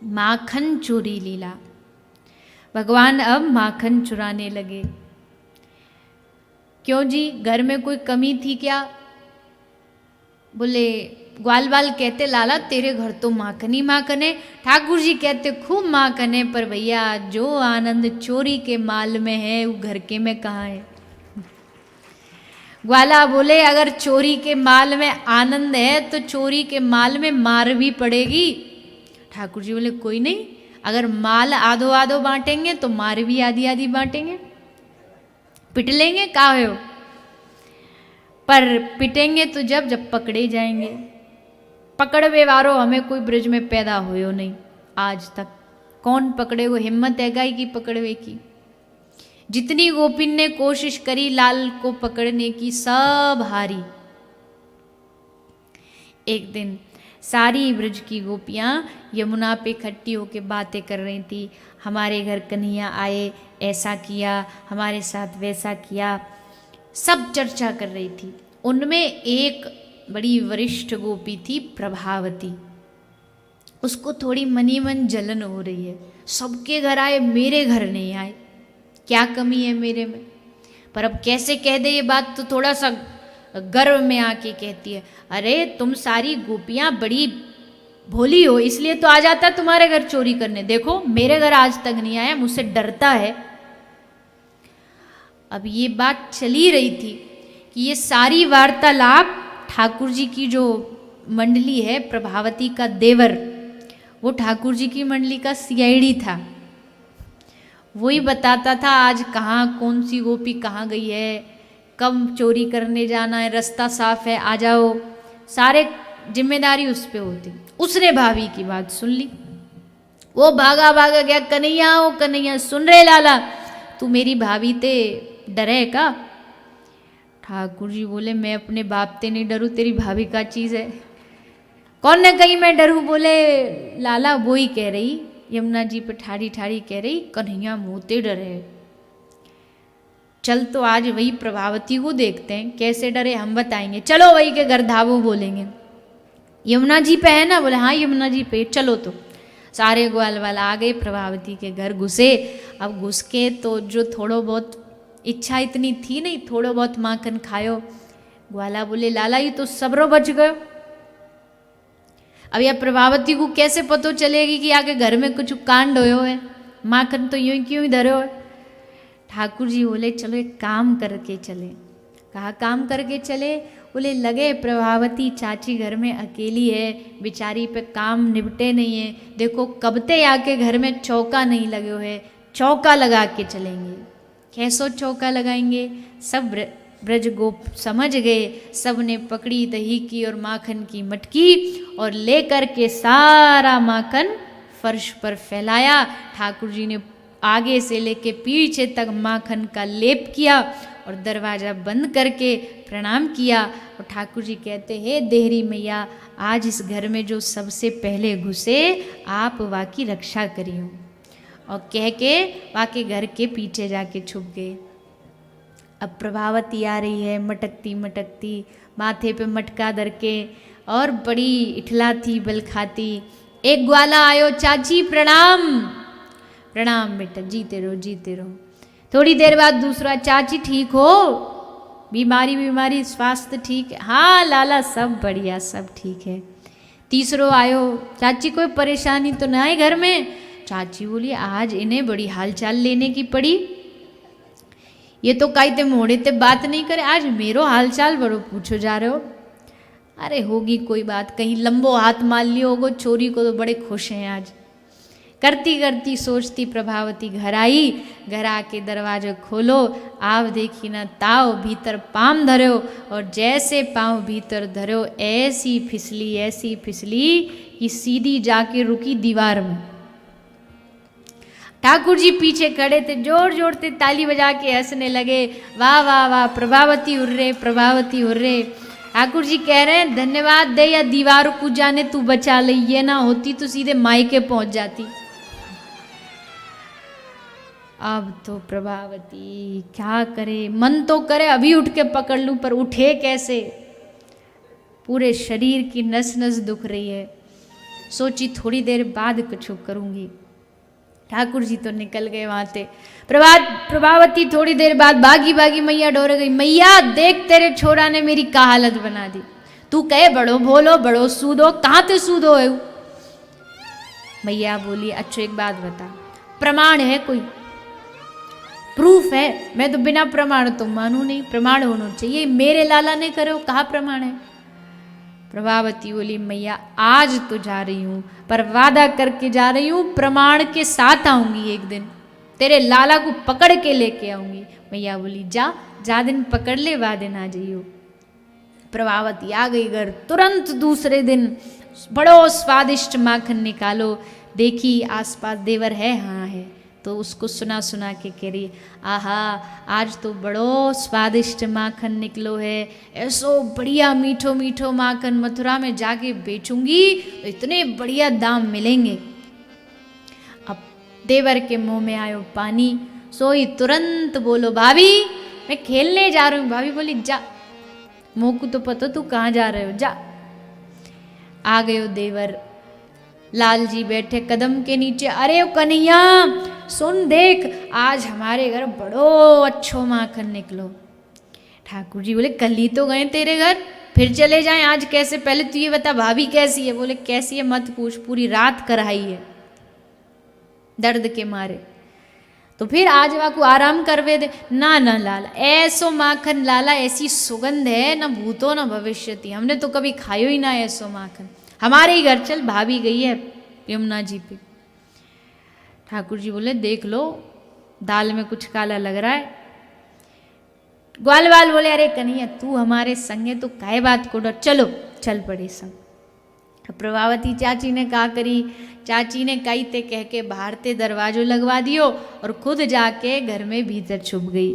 माखन चोरी लीला। भगवान अब माखन चुराने लगे। क्यों जी, घर में कोई कमी थी क्या? बोले ग्वाल बाल कहते लाला तेरे घर तो माखन ही माखन है। ठाकुर जी कहते खूब माखन है, पर भैया जो आनंद चोरी के माल में है वो घर के में कहाँ है। ग्वाला बोले अगर चोरी के माल में आनंद है तो चोरी के माल में मार भी पड़ेगी। ठाकुर जी बोले कोई नहीं, अगर माल आधो आधो बांटेंगे तो मार भी आधी आधी बांटेंगे, पिट लेंगे का हो, पर पिटेंगे तो जब जब पकड़े जाएंगे। पकड़वे वारो हमें कोई ब्रज में पैदा होयो नहीं आज तक। कौन पकड़े, वो हिम्मत है गाय की पकड़वे की। जितनी गोपिन ने कोशिश करी लाल को पकड़ने की, सब हारी। एक दिन सारी ब्रज की गोपियाँ यमुना पे इकट्ठी होकर बातें कर रही थी। हमारे घर कन्हैया आए, ऐसा किया, हमारे साथ वैसा किया, सब चर्चा कर रही थी। उनमें एक बड़ी वरिष्ठ गोपी थी प्रभावती। उसको थोड़ी मनी मन जलन हो रही है, सबके घर आए मेरे घर नहीं आए, क्या कमी है मेरे में। पर अब कैसे कह दे ये बात, तो थोड़ा सा गर्व में आके कहती है, अरे तुम सारी गोपियां बड़ी भोली हो इसलिए तो आ जाता तुम्हारे घर चोरी करने, देखो मेरे घर आज तक नहीं आया, मुझसे डरता है। अब ये बात चली रही थी कि ये सारी वार्तालाप ठाकुर जी की जो मंडली है, प्रभावती का देवर, वो ठाकुर जी की मंडली का सीआईडी था। वही बताता था आज कहाँ कौन सी गोपी कहाँ गई है, कब चोरी करने जाना है, रास्ता साफ है आ जाओ, सारे जिम्मेदारी उस पे होती। उसने भाभी की बात सुन ली, वो भागा भागा गया, कन्हैया ओ कन्हैया सुन रहे लाला, तू मेरी भाभी ते डरे का? ठाकुर जी बोले मैं अपने बाप ते नहीं डरूं, तेरी भाभी का चीज़ है। कौन ने कही मैं डरूं? बोले लाला वो ही कह रही, यमुना जी पे ठाड़ी ठाड़ी कह रही कन्हैया मोते डरे। चल तो आज वही प्रभावती को देखते हैं कैसे डरे, हम बताएंगे, चलो वही के घर धावो बोलेंगे। यमुना जी पे है ना? बोले हाँ यमुना जी पे, चलो। तो सारे ग्वाल वाला आ गए, प्रभावती के घर घुसे। अब घुस के तो जो थोड़ो बहुत इच्छा इतनी थी नहीं, थोड़ो बहुत माखन खायो। ग्वाला बोले लाला ये तो सबरो बच गयो। अब यह प्रभावती को कैसे पतो चलेगी कि आगे घर में कुछ कांड होयो है, माखन तो यूं ही क्यों ही धरो है। ठाकुर जी बोले चलो एक काम करके चले। कहा काम करके चले? बोले लगे प्रभावती चाची घर में अकेली है, बेचारी पे काम निपटे नहीं है, देखो कबते आके घर में चौका नहीं लगे है, चौका लगा के चलेंगे। कैसो चौका लगाएंगे? सब ब्रज गोप समझ गए। सब ने पकड़ी दही की और माखन की मटकी और लेकर के सारा माखन फर्श पर फैलाया। ठाकुर जी ने आगे से लेके पीछे तक माखन का लेप किया और दरवाज़ा बंद करके प्रणाम किया। और ठाकुर जी कहते हे देहरी मैया, आज इस घर में जो सबसे पहले घुसे आप वाकी रक्षा करियो। और कह के वाके घर के पीछे जाके छुप गए। अब प्रभावती आ रही है मटकती मटकती, माथे पे मटका धर के, और बड़ी इठला थी बल खाती। एक ग्वाला आयो, चाची प्रणाम। प्रणाम बेटा, जीते रहो जीते रहो। थोड़ी देर बाद दूसरा, चाची ठीक हो? बीमारी स्वास्थ्य ठीक है? हाँ लाला सब बढ़िया सब ठीक है। तीसरो आयो, चाची कोई परेशानी तो ना है घर में? चाची बोली आज इन्हें बड़ी हालचाल लेने की पड़ी, ये तो काई ते मोड़े ते बात नहीं करे, आज मेरो हालचाल बड़ो पूछो जा रहे हो। अरे होगी कोई बात, कहीं लंबो हाथ मार लियो होगो, छोरी को तो बड़े खुश हैं आज। करती करती सोचती प्रभावती घर आई। घर आके दरवाजा खोलो, आव देखी ना ताव भीतर पाम धरो, और जैसे पाँव भीतर धरो ऐसी फिसली कि सीधी जाके रुकी दीवार में। ठाकुर जी पीछे खड़े थे, जोर जोर से ताली बजा के हंसने लगे, वाह वाह वाह प्रभावती हुर्रे प्रभावती हुर्रे। ठाकुर जी कह रहे हैं धन्यवाद दे या दीवार को जाने तू बचा ले, ये ना होती तो सीधे मायके पहुंच जाती। अब तो प्रभावती क्या करे, मन तो करे अभी उठ के पकड़ लूं, पर उठे कैसे? पूरे शरीर की नस नस दुख रही है। सोची थोड़ी देर बाद कुछ करूँगी। ठाकुर जी तो निकल गए वहाँ से। प्रभावती थोड़ी देर बाद भागी भागी मैया डोर गई, मैया देख तेरे छोरा ने मेरी का हालत बना दी। तू कहे बड़ो भोलो बड़ो सूदो, कहाँ ते सूदो है? मैया बोली अच्छा एक बात बता, प्रमाण है कोई? प्रूफ है? मैं तो बिना प्रमाण तो मानू नहीं, प्रमाण होना चाहिए। मेरे लाला ने करो, कहाँ प्रमाण है? प्रभावती बोली मैया आज तो जा रही हूँ, पर वादा करके जा रही हूँ, प्रमाण के साथ आऊंगी एक दिन, तेरे लाला को पकड़ के लेके आऊंगी। मैया बोली जा दिन पकड़ ले, वा दिन आ जाइयो। प्रभावती आ गई घर। तुरंत दूसरे दिन बड़ो स्वादिष्ट माखन निकालो। देखी आसपास देवर है, हाँ है, तो उसको सुना सुना के कह रही आहा आज तो बड़ो स्वादिष्ट माखन निकलो है, ऐसो बढ़िया मीठो मीठो माखन मथुरा में जाके बेचूंगी तो इतने बढ़िया दाम मिलेंगे। अब देवर के मुंह में आयो पानी, सोई तुरंत बोलो भाभी मैं खेलने जा रही हूँ। भाभी बोली जा, मोकू तो पता तू कहाँ जा रहे हो, जा। आ गयो देवर। लाल जी बैठे कदम के नीचे, अरे ओ कन्हैया सुन देख आज हमारे घर बड़ो अच्छो माखन निकलो। ठाकुर जी बोले कल ही तो गए तेरे घर, फिर चले जाएं आज कैसे? पहले तू ये बता भाभी कैसी है? बोले कैसी है मत पूछ, पूरी रात कराई है दर्द के मारे, तो फिर आज वा को आराम करवे दे। ना ना लाला ऐसो माखन लाला, ऐसी सुगंध है ना भूतो ना भविष्यति, हमने तो कभी खायो ही ना ऐसो माखन, हमारे ही घर चल, भाभी गई है यमुना जी पे। ठाकुर जी बोले देख लो दाल में कुछ काला लग रहा है। ग्वाल वाल बोले अरे कन्हैया तू हमारे संग है तो काहे बात को डर, चलो चल पड़े संग। प्रभावती चाची ने कहा करी, चाची ने कई ते कह के बाहर ते दरवाजो लगवा दियो और खुद जाके घर में भीतर छुप गई।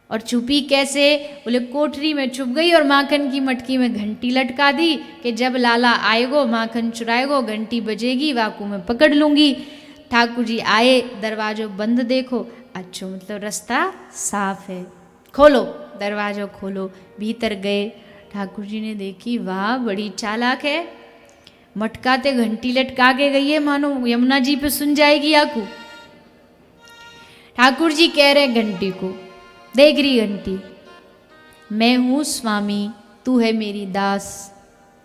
और छुपी कैसे? बोले कोठरी में छुप गई और माखन की मटकी में घंटी लटका दी कि जब लाला आएगो माखन चुराएगो घंटी बजेगी वाकू में पकड़ लूंगी। ठाकुर जी आए, दरवाजो बंद देखो, अच्छा मतलब रास्ता साफ है, खोलो दरवाजो खोलो। भीतर गए, ठाकुर जी ने देखी वाह बड़ी चालाक है, मटकाते घंटी लटका के गई है मानो यमुना जी पे सुन जाएगी आकू। ठाकुर जी कह रहे घंटी को, देख रही घंटी, मैं हूँ स्वामी, तू है मेरी दास,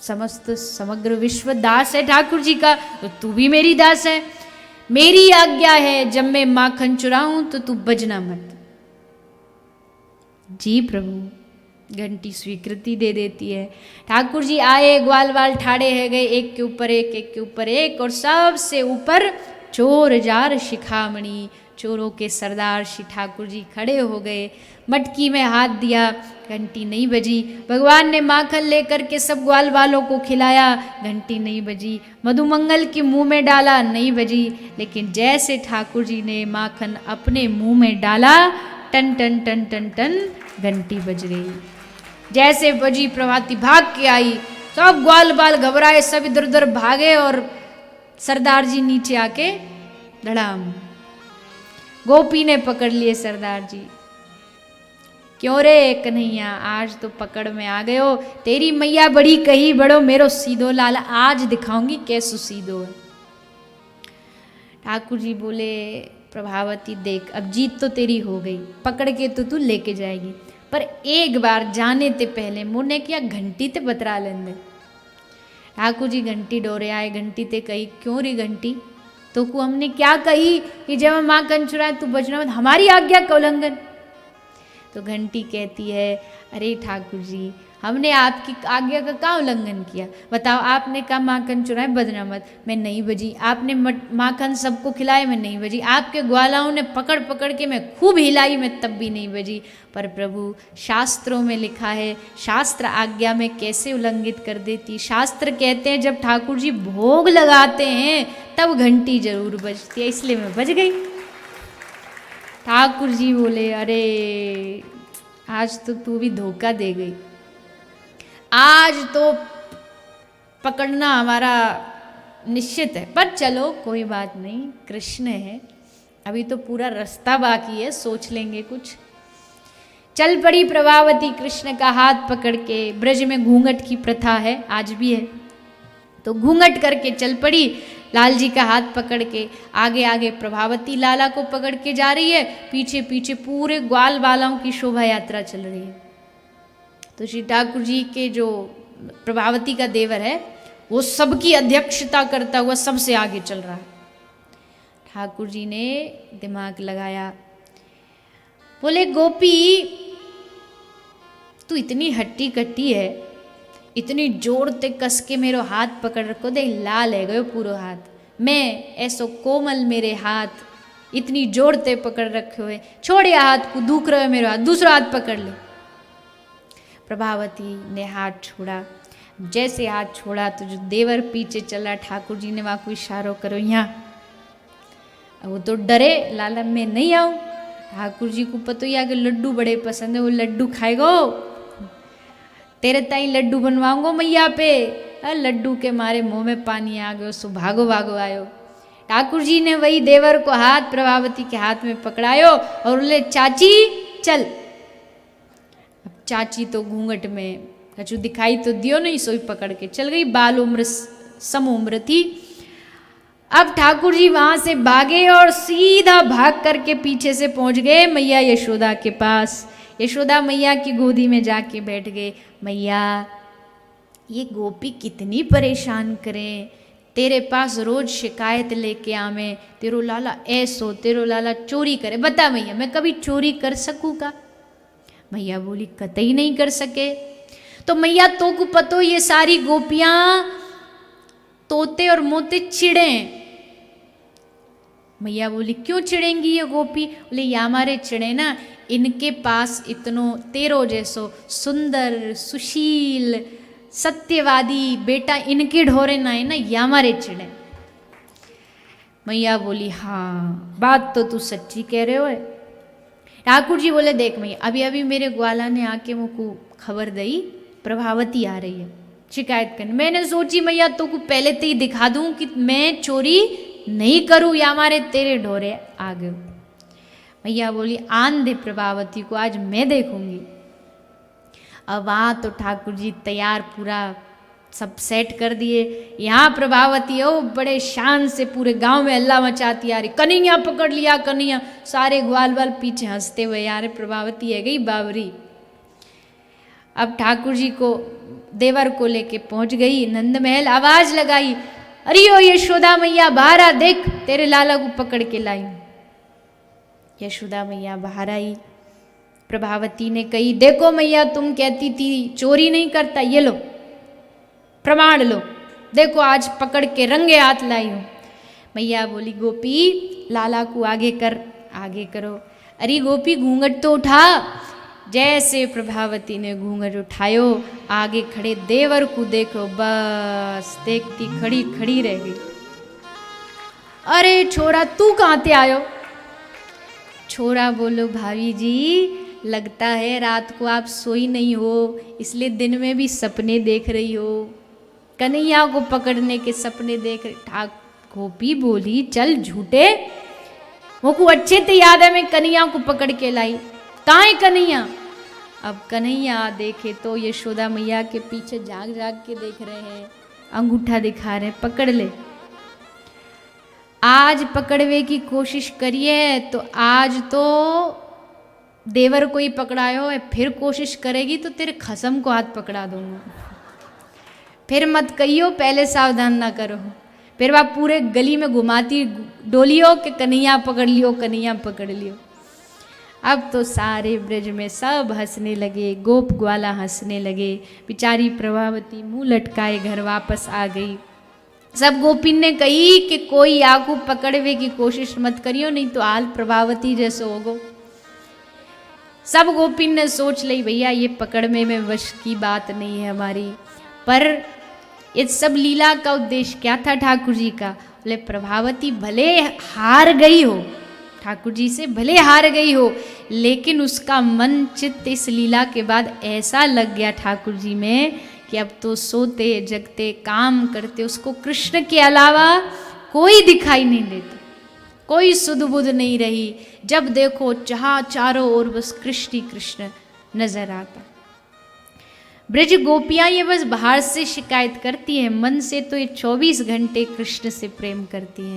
समस्त समग्र विश्व दास है ठाकुर जी का, तो तू भी मेरी दास है। मेरी आज्ञा है जब मैं माखन चुराऊं तो तू बजना मत। जी प्रभु। घंटी स्वीकृति दे देती है। ठाकुर जी आए, ग्वाल वाल ठाड़े है गए, एक के ऊपर एक, एक के ऊपर एक, और सबसे ऊपर चोर जार शिखामणि, चोरों के सरदार श्री ठाकुर जी खड़े हो गए। मटकी में हाथ दिया, घंटी नहीं बजी। भगवान ने माखन लेकर के सब ग्वाल वालों को खिलाया, घंटी नहीं बजी। मधुमंगल के मुंह में डाला, नहीं बजी। लेकिन जैसे ठाकुर जी ने माखन अपने मुंह में डाला, टन टन टन टन टन घंटी बज गई। जैसे बजी प्रभाती भाग के आई, सब ग्वाल बाल घबराए, सब इधर उधर भागे और सरदार जी नीचे आके धड़ाम। गोपी ने पकड़ लिए सरदार जी। क्यों रे कन्हैया आज तो पकड़ में आ गए हो, तेरी मैया बड़ी कही बड़ो मेरो सीधो लाला, आज दिखाऊंगी कैसो सीधो है। ठाकुर जी बोले प्रभावती देख अब जीत तो तेरी हो गई, पकड़ के तो तू लेके जाएगी, पर एक बार जाने ते पहले मुन्ने किया घंटी ते बतरा लेंदे। ठाकुर जी घंटी डोरे आए, घंटी ते कही क्यों री घंटी, तो को हमने क्या कही कि जब हम माखन चुराए तू बजना मत, हमारी आज्ञा का उल्लंघन। तो घंटी कहती है अरे ठाकुर जी हमने आपकी आज्ञा का क्या उल्लंघन किया, बताओ। आपने कहा माखन चुराए बजना मत, मैं नहीं बजी। आपने माखन सबको खिलाए, मैं नहीं बजी। आपके ग्वालाओं ने पकड़ पकड़ के मैं खूब हिलाई, मैं तब भी नहीं बजी। पर प्रभु शास्त्रों में लिखा है, शास्त्र आज्ञा में कैसे उल्लंघित कर देती। शास्त्र कहते हैं जब ठाकुर जी भोग लगाते हैं तब घंटी जरूर बजती है, इसलिए मैं बज गई। ठाकुर जी बोले अरे आज तो तू भी धोखा दे गई, आज तो पकड़ना हमारा निश्चित है, पर चलो कोई बात नहीं, कृष्ण है, अभी तो पूरा रास्ता बाकी है, सोच लेंगे कुछ। चल पड़ी प्रभावती कृष्ण का हाथ पकड़ के। ब्रज में घूंघट की प्रथा है, आज भी है, तो घूंघट करके चल पड़ी, लाल जी का हाथ पकड़ के। आगे आगे प्रभावती लाला को पकड़ के जा रही है, पीछे पीछे पूरे ग्वाल बालाओं की शोभा यात्रा चल रही है। तो श्री ठाकुर जी के जो प्रभावती का देवर है वो सबकी अध्यक्षता करता हुआ सबसे आगे चल रहा है। ठाकुर जी ने दिमाग लगाया, बोले गोपी तू इतनी हट्टी कट्टी है, इतनी जोर ते कस के मेरो हाथ पकड़ रखो, देख लाल है गयो पूरा हाथ, मैं ऐसो कोमल मेरे हाथ इतनी जोर ते पकड़ रखे हुए, छोड़ या हाथ को, दुख रहे मेरा हाथ, दूसरा हाथ पकड़ ले। प्रभावती ने हाथ छोड़ा, जैसे हाथ छोड़ा तो जो देवर पीछे चला, ठाकुर जी ने वहाँ को इशारो करो यहाँ। अब वो तो डरे, लाला मैं नहीं आऊँ। ठाकुर जी को पता ही आ कि लड्डू बड़े पसंद है, वो लड्डू खाएगो, तेरे ताई लड्डू बनवाऊंगो मैया पे। लड्डू के मारे मुंह में पानी आ गयो, सो भागो भागो आयो। ठाकुर जी ने वही देवर को हाथ प्रभावती के हाथ में पकड़ायो और बोले चाची चल। अब चाची तो घूंघट में कछु दिखाई तो दियो नहीं, सोई पकड़ के चल गई, बाल उम्र सम उम्र थी। अब ठाकुर जी वहां से भागे और सीधा भाग करके पीछे से पहुंच गए मैया यशोदा के पास। यशोदा मैया की गोदी में जाके बैठ गए। मैया ये गोपी कितनी परेशान करें, तेरे पास रोज शिकायत लेके आवे, तेरो लाला ऐसो, तेरो लाला चोरी करे, बता मैया मैं कभी चोरी कर सकूँ का? मैया बोली कतई नहीं कर सके। तो मैया तो को पतो ये सारी गोपियां तोते और मोते चिड़े। मैया बोली क्यों चिड़ेंगी ये गोपी? बोले ये हमारे चिड़े ना, इनके पास इतनो तेरो जैसो सुंदर सुशील सत्यवादी बेटा इनके ढोरे ना है ना, ये हमारे चिड़े। मैया बोली हाँ बात तो तू सच्ची कह रहे हो। ठाकुर जी बोले देख मैया अभी अभी मेरे ग्वाला ने आके मुझको खबर दी प्रभावती आ रही है शिकायत करने। मैंने सोची मैया तो को पहले तो ही दिखा दूं कि मैं चोरी नहीं करूं या हमारे तेरे ढोरे आ गए। मैया बोली आन दे प्रभावती को, आज मैं देखूंगी। अब वहाँ तो ठाकुर जी तैयार पूरा सब सेट कर दिए। यहाँ प्रभावती हो बड़े शान से पूरे गांव में हल्ला मचाती आ रही, कन्हैया पकड़ लिया कन्हैया। सारे ग्वाल बाल पीछे हंसते हुए यार प्रभावती है गई बावरी। अब ठाकुर जी को देवर को लेके पहुंच गई नंद महल, आवाज लगाई अरे ओ यशोदा मैया बाहर आ, देख तेरे लाला को पकड़ के लाई। यशोदा मैया बाहर आई। प्रभावती ने कही देखो मैया तुम कहती थी चोरी नहीं करता, ये लो प्रमाण लो, देखो आज पकड़ के रंगे हाथ लाई हूं। मैया बोली गोपी लाला को आगे कर, आगे करो। अरे गोपी घूंघट तो उठा। जैसे प्रभावती ने घूंघट उठायो, आगे खड़े देवर को देखो, बस देखती खड़ी खड़ी रह गई। अरे छोरा तू कहाँ ते आयो? छोरा बोलो भाभी जी लगता है रात को आप सोई नहीं हो, इसलिए दिन में भी सपने देख रही हो, कन्हैया को पकड़ने के सपने देख रही। गोपी बोली चल झूठे, मुझको अच्छे से याद है मैं कन्हैया को पकड़ के लाई, कहाँ है कन्हैया? अब कन्हैया देखे तो यशोदा मैया के पीछे झांक झांक के देख रहे हैं, अंगूठा दिखा रहे हैं, पकड़ ले। आज पकड़वे की कोशिश करिए तो आज तो देवर को ही पकड़ायो है, फिर कोशिश करेगी तो तेरे खसम को हाथ पकड़ा दूंगा। फिर मत कहियो पहले सावधान ना करो, फिर वह पूरे गली में घुमाती डोलियो कि कन्हैया पकड़ लियो कन्हैया पकड़ लियो। अब तो सारे ब्रज में सब हंसने लगे, गोप ग्वाला हंसने लगे। बेचारी प्रभावती मुंह लटकाए घर वापस आ गई। सब गोपिन ने कही कि कोई आगू पकड़वे की कोशिश मत करियो, नहीं तो हाल प्रभावती जैसे होगो। सब गोपिन ने सोच ली भैया ये पकड़ने में वश की बात नहीं है हमारी। पर इस सब लीला का उद्देश्य क्या था ठाकुर जी का? बोले प्रभावती भले हार गई हो, ठाकुर जी से भले हार गई हो, लेकिन उसका मन चित्त इस लीला के बाद ऐसा लग गया ठाकुर जी में कि अब तो सोते जगते काम करते उसको कृष्ण के अलावा कोई दिखाई नहीं देता, कोई सुध बुध नहीं रही। जब देखो जहाँ चारों ओर बस कृष्ण ही कृष्ण नजर आता। ब्रज गोपियाँ ये बस बाहर से शिकायत करती हैं, मन से तो ये 24 घंटे कृष्ण से प्रेम करती हैं।